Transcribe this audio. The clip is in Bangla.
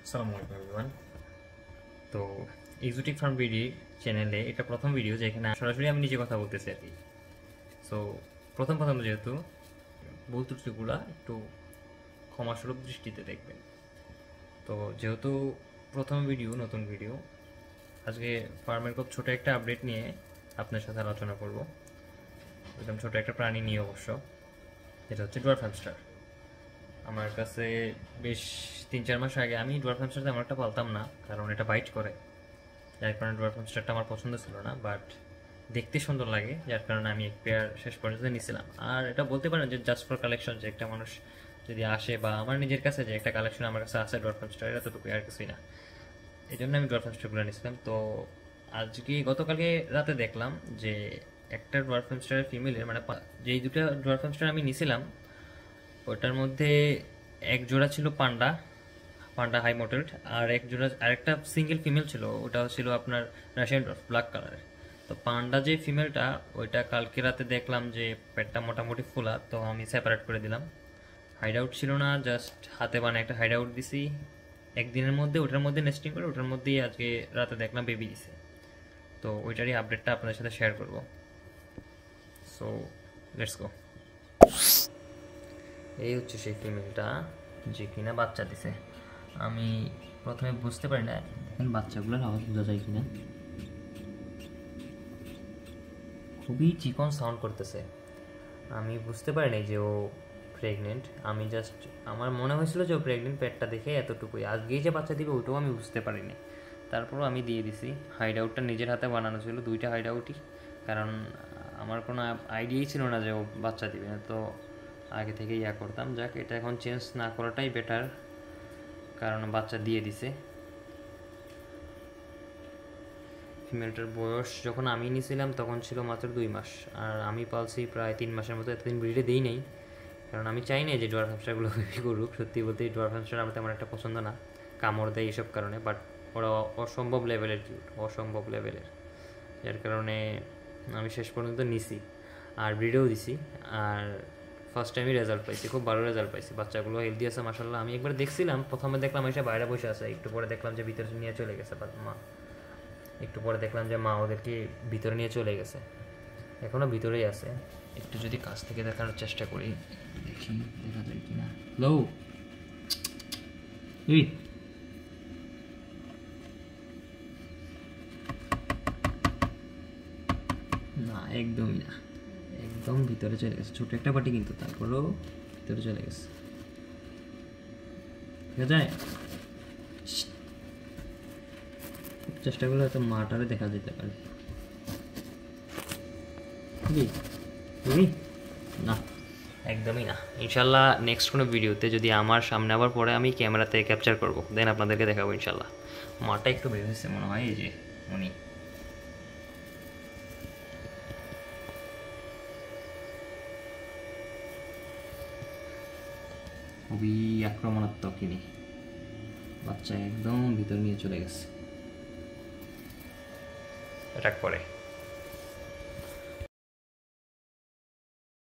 আসসালামু আলাইকুম এভরিওয়ান। তো এক্সোটিক ফার্ম বিডি চ্যানেলে এটা প্রথম ভিডিও যেখানে সরাসরি আমি নিজে কথা বলতেছি আর কি। সো প্রথম যেহেতু ভুল ত্রুটিগুলো একটু ক্ষমাস্বরূপ দৃষ্টিতে দেখবেন। তো যেহেতু প্রথম ভিডিও, নতুন ভিডিও, আজকে ফার্মের খুব ছোটো একটা আপডেট নিয়ে আপনার সাথে আলোচনা করব। একদম ছোটো একটা প্রাণী নিয়ে অবশ্য, যেটা হচ্ছে ডোয়ার্ফ হ্যামস্টার। আমার কাছে বেশ 3-4 মাস আগে আমি ডোয়ার্ফ হ্যামস্টার তেমন একটা পালতাম না, কারণ এটা বাইট করে, যার কারণে ডোয়ার্ফ হ্যামস্টারটা আমার পছন্দ ছিল না। বাট দেখতে সুন্দর লাগে, যার কারণে আমি এক পেয়ার শেষ পর্যন্ত নিয়েছিলাম। আর এটা বলতে পারেন যে জাস্ট ফর কালেকশন, যে একটা মানুষ যদি আসে বা আমার নিজের কাছে যে একটা কালেকশন আমার কাছে আছে ডোয়ার্ফ হ্যামস্টার, এটা ততটুকুই, আর কিছুই না। এই জন্য আমি ডোয়ার্ফ হ্যামস্টারগুলো নিয়েছিলাম। তো আজকে গতকালকে রাতে দেখলাম যে একটা ডোয়ার্ফ হ্যামস্টারের ফিমেলের মানে যেই দুটো ডোয়ার্ফ হ্যামস্টার আমি নিয়েছিলাম ওটার মধ্যে এক জোড়া ছিল পান্ডা পান্ডা হাই মোটেলড, আর এক জোড়া আরেকটা সিঙ্গেল ফিমেল ছিল, ওটা ছিল আপনার রাশিয়ান ড্রফ ব্ল্যাক কালারের। তো পান্ডা যে ফিমেলটা ওইটা কালকে রাতে দেখলাম যে পেটটা মোটামুটি ফুলা, তো আমি সেপারেট করে দিলাম। হাইড আউট ছিল না, জাস্ট হাতে বানায় একটা হাইড আউট দিছি একদিনের মধ্যে, ওটার মধ্যে নেস্টিং করে ওটার মধ্যেই আজকে রাতে দেখলাম বেবি দিছে। তো ওইটারই আপডেটটা আপনাদের সাথে শেয়ার করব। So let's go. এই হচ্ছে সেই ফিমেলটা যে কিনা বাচ্চা দিছে। আমি প্রথমে বুঝতে পারি না এখন বাচ্চাগুলোর আওয়াজ বোঝা যায় কিনা, খুবই চিকন সাউন্ড করতেছে। আমি বুঝতে পারি নাই যে ও প্রেগনেন্ট। আমি জাস্ট আমার মনে হয়েছিল যে ও প্রেগনেন্ট, পেটটা দেখে এতটুকুই। আজকেই যে বাচ্চা দিবে ওটাও আমি বুঝতে পারিনি, তারপরও আমি দিয়ে দিছি। হাইড আউটটা নিজের হাতে বানানো ছিল, 2টা হাইড আউটই, কারণ আমার কোনো আইডিয়াই ছিল না যে ও বাচ্চা দিবে, তো আগে থেকে ইয়া করতাম। যাক, এটা এখন চেঞ্জ না করাটাই বেটার, কারণ বাচ্চা দিয়ে দিছে। ফিমেলটার বয়স যখন আমি নিয়েছিলাম তখন ছিল মাত্র 2 মাস, আর আমি পালছি প্রায় 3 মাসের মতো। এতদিন ব্রিডে দিই নেই, কারণ আমি চাই না যে ডোয়ার্ফ হ্যামস্টারগুলো বেবি করুক। সত্যি বলতে ডোয়ার্ফ হ্যামস্টার আমার তেমন একটা পছন্দ না, কামড় দেয় এইসব কারণে। বাট ওরা অসম্ভব লেভেলের কিউট, অসম্ভব লেভেলের, যার কারণে আমি শেষ পর্যন্ত নিছি আর ব্রিডেও দিছি। আর ফার্স্ট টাইমই রেজাল্ট পাইছি, খুব ভালো রেজাল্ট পাইছি। বাচ্চাগুলো হেলদি আছে মাসাল্লাহ। আমি একবার দেখছিলাম, প্রথমে দেখলাম এসে বাইরে বসে আছে, একটু পরে দেখলাম যে ভিতরে নিয়ে চলে গেছে মা, একটু পরে দেখলাম যে মা ওদেরকে ভিতরে নিয়ে চলে গেছে, এখনও ভিতরেই আছে। একটু যদি কাছ থেকে দেখানোর চেষ্টা করি, দেখি দেখা যায় কিনা। লো না, একদমই না, একদম ভিতরে চলে গেছে। ছোট একটা পাটি কিন্তু তারপরেও ভিতরে চলে গেছে, ঠিক আছে। চেষ্টা করলে হয়তো মাটারে দেখা যেতে পারে। না, একদমই না। ইনশাল্লাহ নেক্সট কোনো ভিডিওতে যদি আমার সামনে আবার পরে আমি ক্যামেরাতে ক্যাপচার করবো, দেন আপনাদেরকে দেখাবো ইনশাল্লাহ। মাটা একটু বের হয়েছে মনে হয়, এই যে উনি। খুবই আক্রমণাত্মক ইনি, বাচ্চা একদম ভিতর নিয়ে চলে গেছে, অ্যাটাক করে।